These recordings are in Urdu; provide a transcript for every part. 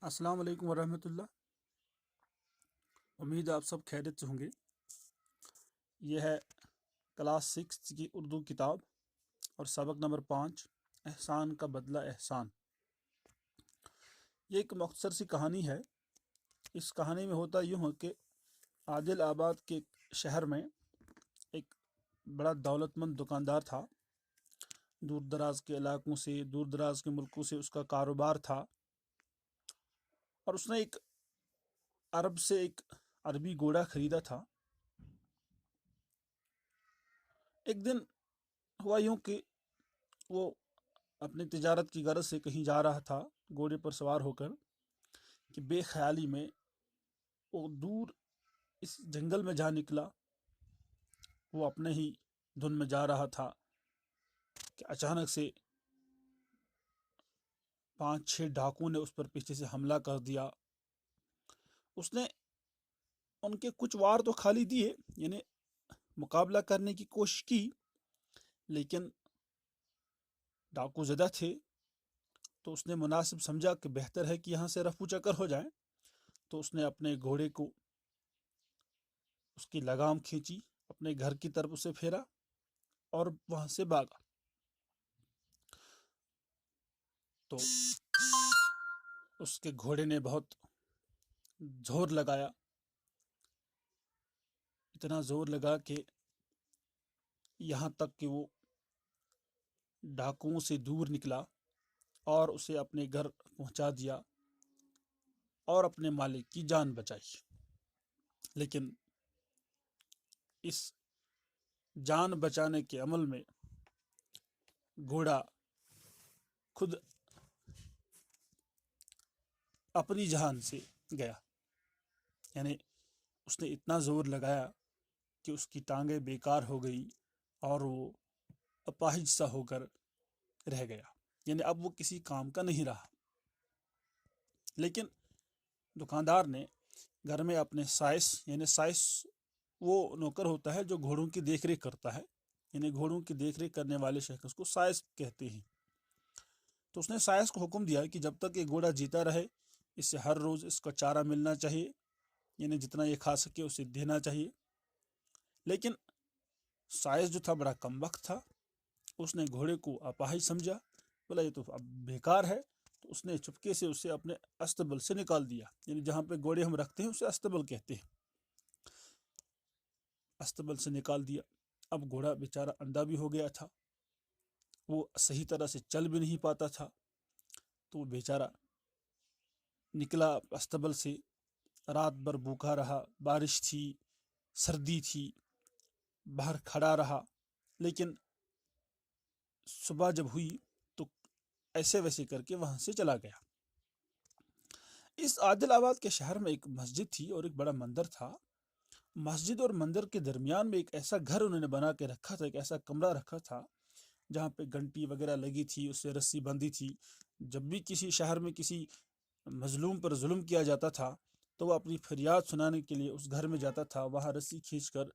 السلام علیکم ورحمۃ اللہ۔ امید ہے آپ سب خیریت سے ہوں گے۔ یہ ہے کلاس 6 کی اردو کتاب اور سبق نمبر 5، احسان کا بدلہ احسان۔ یہ ایک مختصر سی کہانی ہے۔ اس کہانی میں ہوتا یوں ہے کہ عادل آباد کے شہر میں ایک بڑا دولت مند دکاندار تھا۔ دور دراز کے علاقوں سے، دور دراز کے ملکوں سے اس کا کاروبار تھا، اور اس نے ایک عرب سے ایک عربی گھوڑا خریدا تھا۔ ایک دن ہوا یوں کہ وہ اپنی تجارت کی غرض سے کہیں جا رہا تھا گھوڑے پر سوار ہو کر، کہ بے خیالی میں وہ دور اس جنگل میں جا نکلا۔ وہ اپنے ہی دھن میں جا رہا تھا کہ اچانک سے 5-6 ڈاکوؤں نے اس پر پیچھے سے حملہ کر دیا۔ اس نے ان کے کچھ وار تو کھا لی دیے، یعنی مقابلہ کرنے کی کوشش کی، لیکن ڈاکو زدہ تھے، تو اس نے مناسب سمجھا کہ بہتر ہے کہ یہاں سے رفو چکر ہو جائیں۔ تو اس نے اپنے گھوڑے کو، اس کی لگام کھینچی، اپنے گھر کی طرف اسے پھیرا اور وہاں سے بھاگا۔ تو اس کے گھوڑے نے بہت زور لگایا، اتنا زور لگا کہ یہاں تک کہ وہ ڈاکوؤں سے دور نکلا اور اسے اپنے گھر پہنچا دیا اور اپنے مالک کی جان بچائی۔ لیکن اس جان بچانے کے عمل میں گھوڑا خود اپنی جان سے گیا، یعنی اس نے اتنا زور لگایا کہ اس کی ٹانگیں بیکار ہو گئی اور وہ اپاہج سا ہو کر رہ گیا، یعنی اب وہ کسی کام کا نہیں رہا۔ لیکن دکاندار نے گھر میں اپنے سائس، یعنی سائس وہ نوکر ہوتا ہے جو گھوڑوں کی دیکھ ریکھ کرتا ہے، یعنی گھوڑوں کی دیکھ ریکھ کرنے والے شخص کو سائس کہتے ہیں۔ تو اس نے سائس کو حکم دیا کہ جب تک یہ گھوڑا جیتا رہے، اس سے ہر روز اس کو چارہ ملنا چاہیے، یعنی جتنا یہ کھا سکے اسے دینا چاہیے۔ لیکن سائس جو تھا بڑا کم وقت تھا، اس نے گھوڑے کو اپاہج سمجھا، بولا یہ تو اب بیکار ہے۔ تو اس نے چپکے سے اسے اپنے استبل سے نکال دیا، یعنی جہاں پہ گھوڑے ہم رکھتے ہیں اسے استبل کہتے ہیں، استبل سے نکال دیا۔ اب گھوڑا بیچارہ اندھا بھی ہو گیا تھا، وہ صحیح طرح سے چل بھی نہیں پاتا تھا۔ تو وہ بیچارہ نکلا استبل سے، رات بھر بھوکا رہا، بارش تھی، سردی تھی، باہر کھڑا رہا۔ لیکن صبح جب ہوئی تو ایسے ویسے کر کے وہاں سے چلا گیا۔ اس عادل آباد کے شہر میں ایک مسجد تھی اور ایک بڑا مندر تھا۔ مسجد اور مندر کے درمیان میں ایک ایسا گھر انہوں نے بنا کے رکھا تھا، ایک ایسا کمرہ رکھا تھا جہاں پہ گھنٹی وغیرہ لگی تھی، اس سے رسی بندھی تھی۔ جب بھی کسی شہر میں کسی مظلوم پر ظلم کیا جاتا تھا تو وہ اپنی فریاد سنانے کے لیے اس گھر میں جاتا تھا، وہاں رسی کھینچ کر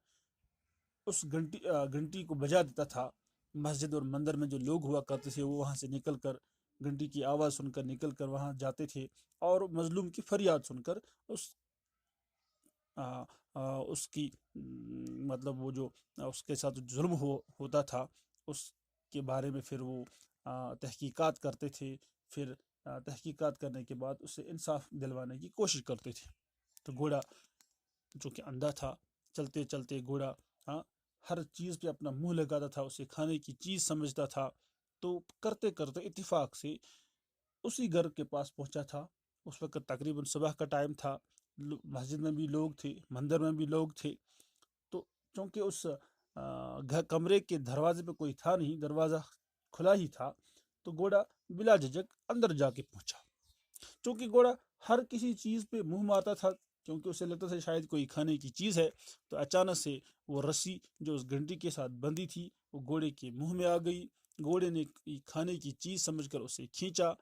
اس گھنٹی کو بجا دیتا تھا۔ مسجد اور مندر میں جو لوگ ہوا کرتے تھے وہ وہاں سے نکل کر، گھنٹی کی آواز سن کر نکل کر وہاں جاتے تھے اور مظلوم کی فریاد سن کر اس کی مطلب وہ جو اس کے ساتھ ظلم ہوتا تھا اس کے بارے میں پھر وہ تحقیقات کرتے تھے۔ پھر تحقیقات کرنے کے بعد اسے انصاف دلوانے کی کوشش کرتے تھے۔ تو گھوڑا جو کہ اندھا تھا، چلتے چلتے گھوڑا ہر چیز پہ اپنا منہ لگاتا تھا، اسے کھانے کی چیز سمجھتا تھا۔ تو کرتے کرتے اتفاق سے اسی گھر کے پاس پہنچا تھا۔ اس وقت تقریباً صبح کا ٹائم تھا، مسجد میں بھی لوگ تھے، مندر میں بھی لوگ تھے۔ تو چونکہ اس کمرے کے دروازے پہ کوئی تھا نہیں، دروازہ کھلا ہی تھا، تو گھوڑا بلا جھجک اندر جا کے پہنچا۔ چونکہ گھوڑا ہر کسی چیز پہ منہ مارتا تھا، کیونکہ اسے لگتا تھا شاید کوئی کھانے کی چیز ہے، تو اچانک سے وہ رسی جو اس گھنٹی کے ساتھ بندھی تھی وہ گھوڑے کے منہ میں آ گئی۔ گھوڑے نے کھانے کی چیز سمجھ کر اسے کھینچا،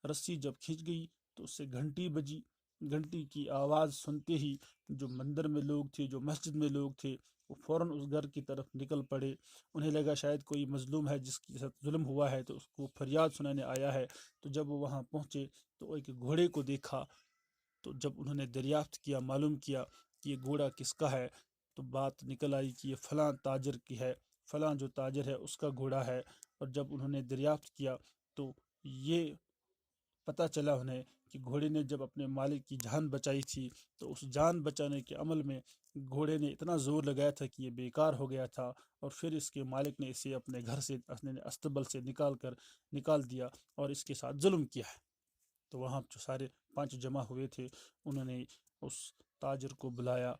رسی جب کھینچ گئی تو اس سے گھنٹی بجی، گھنٹی کی آواز سنتے ہی جو مندر میں لوگ تھے، جو مسجد میں لوگ تھے، وہ فوراً اس گھر کی طرف نکل پڑے۔ انہیں لگا شاید کوئی مظلوم ہے جس کے ساتھ ظلم ہوا ہے، تو اس کو فریاد سنانے آیا ہے۔ تو جب وہ وہاں پہنچے تو ایک گھوڑے کو دیکھا، تو جب انہوں نے دریافت کیا، معلوم کیا کہ یہ گھوڑا کس کا ہے، تو بات نکل آئی کہ یہ فلاں تاجر کی ہے، فلاں جو تاجر ہے اس کا گھوڑا ہے۔ اور جب انہوں نے دریافت کیا تو یہ پتہ چلا انہیں کہ گھوڑے نے جب اپنے مالک کی جان بچائی تھی، تو اس جان بچانے کے عمل میں گھوڑے نے اتنا زور لگایا تھا کہ یہ بیکار ہو گیا تھا، اور پھر اس کے مالک نے اسے اپنے گھر سے، اپنے استبل سے نکال دیا اور اس کے ساتھ ظلم کیا ہے۔ تو وہاں جو سارے 5 جمع ہوئے تھے، انہوں نے اس تاجر کو بلایا،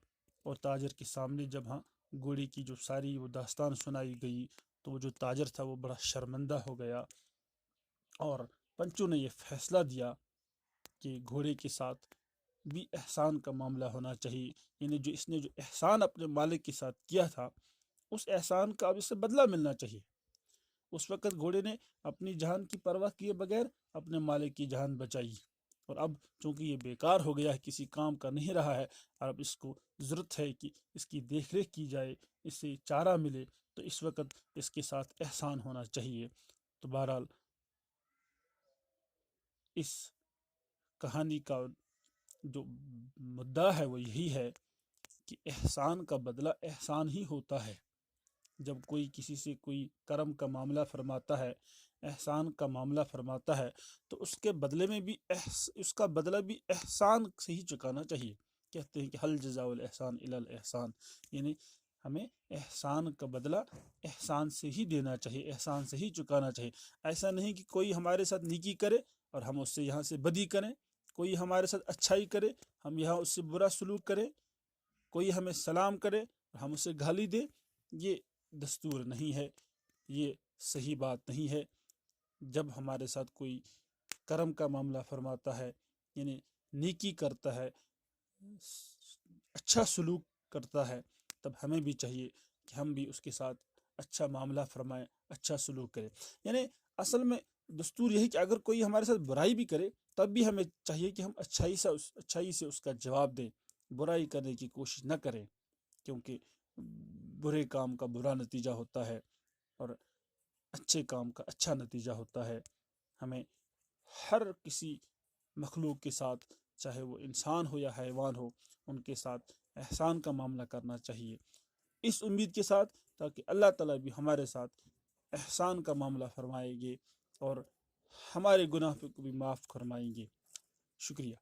اور تاجر کے سامنے جب گھوڑے کی جو ساری وہ داستان سنائی گئی، تو وہ جو تاجر تھا وہ بڑا شرمندہ ہو گیا، اور پنچوں نے یہ فیصلہ دیا کہ گھوڑے کے ساتھ بھی احسان کا معاملہ ہونا چاہیے، یعنی جو اس نے جو احسان اپنے مالک کے ساتھ کیا تھا، اس احسان کا اب اسے بدلہ ملنا چاہیے۔ اس وقت گھوڑے نے اپنی جان کی پرواہ کیے بغیر اپنے مالک کی جان بچائی، اور اب چونکہ یہ بیکار ہو گیا ہے، کسی کام کا نہیں رہا ہے، اور اب اس کو ضرورت ہے کہ اس کی دیکھ ریکھ کی جائے، اسے چارہ ملے، تو اس وقت اس کے ساتھ احسان ہونا چاہیے۔ تو بہرحال اس کہانی کا جو مدعا ہے وہ یہی ہے کہ احسان کا بدلہ احسان ہی ہوتا ہے۔ جب کوئی کسی سے کوئی کرم کا معاملہ فرماتا ہے، احسان کا معاملہ فرماتا ہے، تو اس کے بدلے میں بھی اس کا بدلہ بھی احسان سے ہی چکانا چاہیے۔ کہتے ہیں کہ حل جزاء الاحسان الا الاحسان، یعنی ہمیں احسان کا بدلہ احسان سے ہی دینا چاہیے، احسان سے ہی چکانا چاہیے۔ ایسا نہیں کہ کوئی ہمارے ساتھ نیکی کرے اور ہم اس سے یہاں سے بدی کریں، کوئی ہمارے ساتھ اچھائی کرے ہم یہاں اس سے برا سلوک کریں، کوئی ہمیں سلام کرے اور ہم اسے گالی دیں۔ یہ دستور نہیں ہے، یہ صحیح بات نہیں ہے۔ جب ہمارے ساتھ کوئی کرم کا معاملہ فرماتا ہے، یعنی نیکی کرتا ہے، اچھا سلوک کرتا ہے، تب ہمیں بھی چاہیے کہ ہم بھی اس کے ساتھ اچھا معاملہ فرمائیں، اچھا سلوک کریں۔ یعنی اصل میں دستور یہی کہ اگر کوئی ہمارے ساتھ برائی بھی کرے تب بھی ہمیں چاہیے کہ ہم اچھائی سے اس کا جواب دیں، برائی کرنے کی کوشش نہ کریں، کیونکہ برے کام کا برا نتیجہ ہوتا ہے اور اچھے کام کا اچھا نتیجہ ہوتا ہے۔ ہمیں ہر کسی مخلوق کے ساتھ، چاہے وہ انسان ہو یا حیوان ہو، ان کے ساتھ احسان کا معاملہ کرنا چاہیے، اس امید کے ساتھ تاکہ اللہ تعالیٰ بھی ہمارے ساتھ احسان کا معاملہ فرمائیں گے اور ہمارے گناہ کو بھی معاف فرمائیں گے۔ شکریہ۔